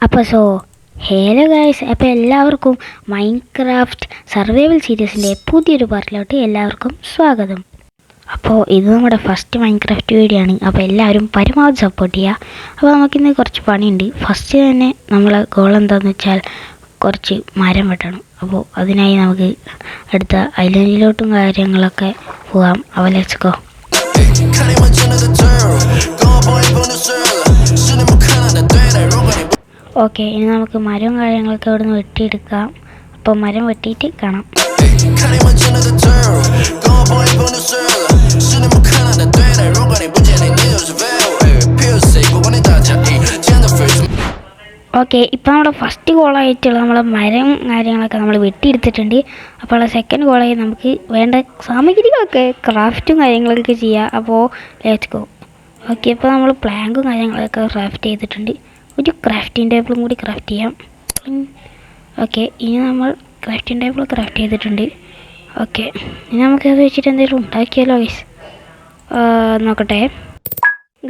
Hello guys, അപ്പോൾ എല്ലാവർക്കും Minecraft survival സീരീസിൻ്റെ പുതിയൊരു പാർട്ടിലോട്ട് എല്ലാവർക്കും സ്വാഗതം. അപ്പോൾ ഇത് നമ്മുടെ ഫസ്റ്റ് മൈൻക്രാഫ്റ്റ് വീഡിയോ ആണ്. അപ്പോൾ എല്ലാവരും പരമാവധി സപ്പോർട്ട് ചെയ്യുക. അപ്പോൾ നമുക്കിന്ന് കുറച്ച് പണിയുണ്ട്. ഫസ്റ്റ് തന്നെ നമ്മളെ ഗോൾ എന്താണെന്ന് വെച്ചാൽ കുറച്ച് മരം വെട്ടണം. അപ്പോൾ അതിനായി നമുക്ക് അടുത്ത ഐലൻഡിലോട്ടും കാര്യങ്ങളൊക്കെ പോകാം. അപ്പോൾ ലെറ്റ്സ് ഗോ. ഓക്കെ, ഇനി നമുക്ക് മരവും കാര്യങ്ങളൊക്കെ ഇവിടെ നിന്ന് വെട്ടിയെടുക്കാം. അപ്പോൾ മരം വെട്ടിയിട്ട് കാണാം. ഓക്കെ, ഇപ്പോൾ നമ്മുടെ ഫസ്റ്റ് ഗോളായിട്ടുള്ള നമ്മളെ മരം കാര്യങ്ങളൊക്കെ നമ്മൾ വെട്ടിയെടുത്തിട്ടുണ്ട്. അപ്പോൾ സെക്കൻഡ് ഗോളായി നമുക്ക് വേണ്ട സാമഗ്രികളൊക്കെ ക്രാഫ്റ്റും കാര്യങ്ങളൊക്കെ ചെയ്യാം. അപ്പോൾ ലെറ്റ്സ് ഗോ. ഓക്കെ, ഇപ്പോൾ നമ്മൾ പ്ലാങ്കും കാര്യങ്ങളൊക്കെ ക്രാഫ്റ്റ് ചെയ്തിട്ടുണ്ട്. ഒരു ക്രാഫ്റ്റിംഗ് ടേബിളും കൂടി ക്രാഫ്റ്റ് ചെയ്യാം. ഓക്കെ, ഇനി നമ്മൾ ക്രാഫ്റ്റിംഗ് ടേബിൾ ക്രാഫ്റ്റ് ചെയ്തിട്ടുണ്ട്. ഓക്കെ, ഇനി നമുക്കത് വെച്ചിട്ട് എന്തെങ്കിലും ഉണ്ടാക്കിയാലോ ഗൈസ്? നോക്കട്ടെ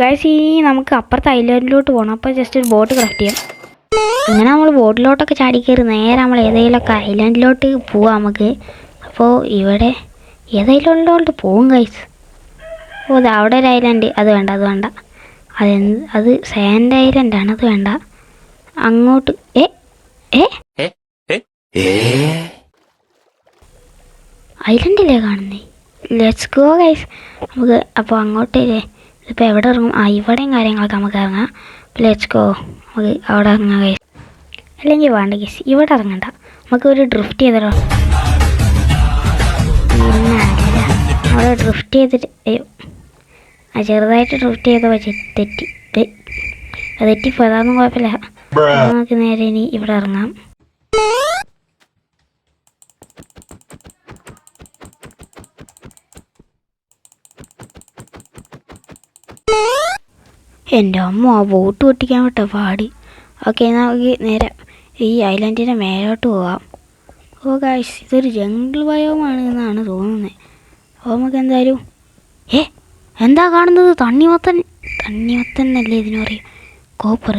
ഗൈസ്, ഇനി നമുക്ക് അപ്പുറത്തെ ഐലൻഡിലോട്ട് പോകണം. അപ്പോൾ ജസ്റ്റ് ഒരു ബോട്ട് ക്രാഫ്റ്റ് ചെയ്യാം. അങ്ങനെ നമ്മൾ ബോട്ടിലോട്ടൊക്കെ ചാടി കയറി നേരെ നമ്മൾ ഏതെങ്കിലുമൊക്കെ ഐലൻഡിലോട്ട് പോവാം നമുക്ക്. അപ്പോൾ ഇവിടെ ഏതെങ്കിലുള്ളോട്ട് പോകും ഗൈസ്. ഓ, അവിടെ ഒരു ഐലൻഡ്, അത് വേണ്ട. അത് സാൻഡ് ഐലൻഡാണ്, അത് വേണ്ട. അങ്ങോട്ട് ഐലൻഡിലേ കാണുന്നേ. Let's go guys. നമുക്ക് അപ്പോൾ അങ്ങോട്ടേ ഇപ്പോൾ എവിടെ ഇറങ്ങും? ഇവിടെയും കാര്യങ്ങളൊക്കെ നമുക്ക് ഇറങ്ങാം. Let's go. നമുക്ക് അവിടെ ഇറങ്ങാം ഗൈസ്. അല്ലെങ്കിൽ വേണ്ട ഗൈസ്, ഇവിടെ ഇറങ്ങണ്ട. നമുക്ക് ഒരു ഡ്രിഫ്റ്റ് ചെയ്തോ. പിന്നെ അവിടെ ഡ്രിഫ്റ്റ് ചെയ്തിട്ട് ചെറുതായിട്ട് ഡ്രിഫ്റ്റ് ചെയ്ത വെച്ച് തെറ്റിപ്പോ, അതൊന്നും കുഴപ്പമില്ല. നമുക്ക് നേരെ ഇനി ഇവിടെ ഇറങ്ങാം. എൻ്റെ അമ്മ, ആ ബോട്ട് പൊട്ടിക്കാൻ വിട്ട പാടി. ഓക്കെ, നമുക്ക് നേരെ ഈ ഐലൻഡിൻ്റെ മേലോട്ട് പോകാം. ഓ ഗൈസ്, ഇതൊരു ജംഗിൾ ബയോമാണ് എന്നാണ് തോന്നുന്നത്. അപ്പോൾ നമുക്ക് എന്തായാലും എന്താ കാണുന്നത്? തണ്ണിമത്തൻ എന്നല്ലേ ഇതിന് പറയും, കോപ്പർ.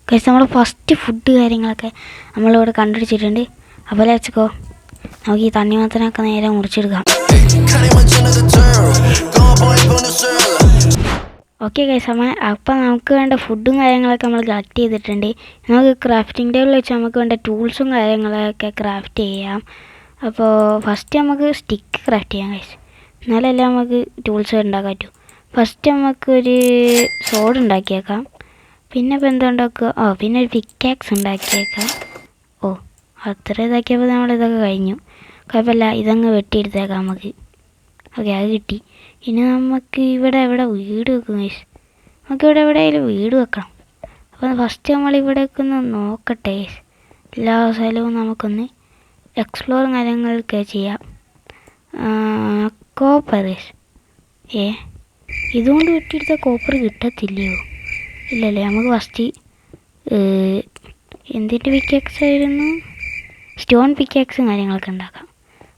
ഗൈസ്, നമ്മൾ ഫസ്റ്റ് ഫുഡ് കാര്യങ്ങളൊക്കെ നമ്മളിവിടെ കണ്ടുപിടിച്ചിട്ടുണ്ട്. അപ്പോൾ ലെറ്റ്സ് ഗോ. നമുക്ക് ഈ തണ്ണിമത്തനൊക്കെ നേരെ മുറിച്ചെടുക്കാം. ഓക്കെ ഗൈസ്, അപ്പം നമുക്ക് വേണ്ട ഫുഡും കാര്യങ്ങളൊക്കെ നമ്മൾ കളക്ട് ചെയ്തിട്ടുണ്ട്. നമുക്ക് ക്രാഫ്റ്റിംഗ് ടേബിൾ വെച്ച് നമുക്ക് വേണ്ട ടൂൾസും കാര്യങ്ങളൊക്കെ ക്രാഫ്റ്റ് ചെയ്യാം. അപ്പോൾ ഫസ്റ്റ് നമുക്ക് സ്റ്റിക്ക് ക്രാഫ്റ്റ് ചെയ്യാം ഗൈസ്, എന്നാലല്ലേ നമുക്ക് ടൂൾസ് ഉണ്ടാക്കാൻ പറ്റൂ. ഫസ്റ്റ് നമുക്കൊരു സോഡ് ഉണ്ടാക്കിയേക്കാം. പിന്നെ ഇപ്പോൾ എന്താ ഉണ്ടാക്കുക? പിന്നെ ഒരു പിക്കാക്സ് ഉണ്ടാക്കിയേക്കാം. അത്ര ഇതാക്കിയപ്പോൾ നമ്മളിതൊക്കെ കഴിഞ്ഞു. കുഴപ്പമില്ല, ഇതങ്ങ് വെട്ടിയെടുത്തേക്കാം നമുക്ക്. ഓക്കെ, അത് കിട്ടി. ഇനി നമുക്ക് ഇവിടെ വീട് വെക്കും ഗൈസ്. നമുക്കിവിടെ എവിടെയെങ്കിലും വീട് വെക്കണം. അപ്പോൾ ഫസ്റ്റ് നമ്മളിവിടേക്ക് ഒന്ന് നോക്കട്ടെ ഗൈസ്. എല്ലാ സ്ഥലവും നമുക്കൊന്ന് എക്സ്പ്ലോറും കാര്യങ്ങളൊക്കെ ചെയ്യാം. കോപ്പർ ഇതുകൊണ്ട് വെട്ടിയെടുത്ത കോപ്പർ കിട്ടത്തില്ലയോ? ഇല്ലല്ലേ. നമുക്ക് ഫസ്റ്റ് എന്തിൻ്റെ പിക്കാക്സ് ആയിരുന്നു? സ്റ്റോൺ പിക്കാക്സും കാര്യങ്ങളൊക്കെ ഉണ്ടാക്കാം.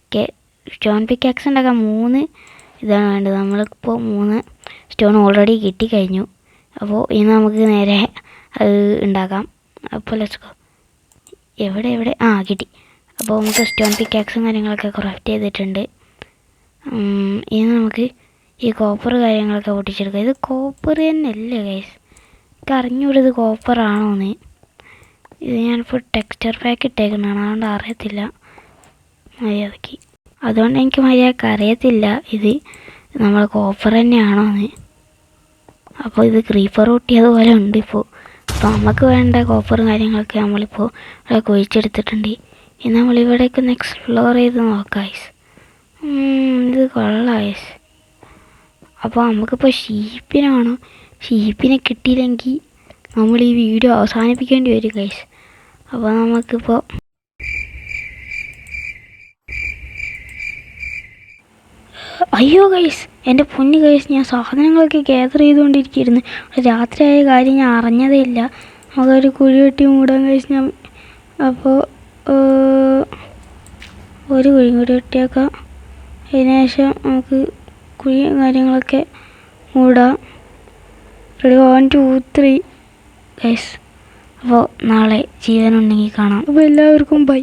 ഓക്കെ, സ്റ്റോൺ പിക്കാക്സ് ഉണ്ടാക്കാം. 3 ഇതാണ് വേണ്ടത്. നമ്മളിപ്പോൾ 3 സ്റ്റോൺ ഓൾറെഡി കിട്ടിക്കഴിഞ്ഞു. അപ്പോൾ ഇനി നമുക്ക് നേരെ അത് ഉണ്ടാക്കാം. അപ്പോൾ ലെറ്റ്സ് ഗോ. എവിടെ കിട്ടി. അപ്പോൾ നമുക്ക് സ്റ്റോൺ പിക്കാക്സും കാര്യങ്ങളൊക്കെ ക്രാഫ്റ്റ് ചെയ്തിട്ടുണ്ട്. ഇനി നമുക്ക് ഈ കോപ്പർ കാര്യങ്ങളൊക്കെ പൊട്ടിച്ചെടുക്കാം. ഇത് കോപ്പർ തന്നെയല്ലേ ഗൈസ്? എനിക്ക് അറിഞ്ഞൂടെ ഇത് കോപ്പറാണോന്ന്. ഇത് ഞാനിപ്പോൾ ടെക്സ്ചർ പാക്ക് ഇട്ടേക്കുന്നതാണ്, അതുകൊണ്ട് അറിയത്തില്ല മര്യാദയ്ക്ക്. അതുകൊണ്ട് എനിക്ക് മര്യാദയ്ക്ക് അറിയത്തില്ല ഇത് നമ്മൾ കോപ്പർ തന്നെയാണോന്ന്. അപ്പോൾ ഇത് ക്രീപ്പർ പൊട്ടിയതുപോലെ ഉണ്ട് ഇപ്പോൾ. അപ്പോൾ നമുക്ക് വേണ്ട കോപ്പറും കാര്യങ്ങളൊക്കെ നമ്മളിപ്പോൾ ഇവിടെ കുഴിച്ചെടുത്തിട്ടുണ്ട്. ഇനി നമ്മളിവിടേക്ക് ഒന്ന് എക്സ്പ്ലോർ ചെയ്ത് നോക്കാം ഗൈസ്. ഇത് കൊള്ളാം ഗൈസ്. അപ്പോൾ നമുക്കിപ്പോൾ ഷീപ്പിനെ കിട്ടിയില്ലെങ്കിൽ നമ്മൾ ഈ വീഡിയോ അവസാനിപ്പിക്കേണ്ടി വരും ഗൈസ്. അപ്പോൾ നമുക്കിപ്പോൾ അയ്യോ ഗൈസ്, എൻ്റെ പൊന്നു ഗൈസ്, ഞാൻ സാധനങ്ങളൊക്കെ ഗ്യാദർ ചെയ്തുകൊണ്ടിരിക്കുകയായിരുന്നു. രാത്രിയായ കാര്യം ഞാൻ അറിഞ്ഞതേ ഇല്ല. നമുക്കൊരു കുഴി വെട്ടി മൂടാൻ ഗൈസ്. ഞാൻ അപ്പോൾ ഒരു കുഴി കൂടി വെട്ടിയേക്കാം. അതിനുശേഷം നമുക്ക് കുഴിയും കാര്യങ്ങളൊക്കെ മൂടാം. 1 2 3 ഗൈസ്. അപ്പോൾ നാളെ ജീവനുണ്ടെങ്കിൽ കാണാം. അപ്പോൾ എല്ലാവർക്കും ബൈ.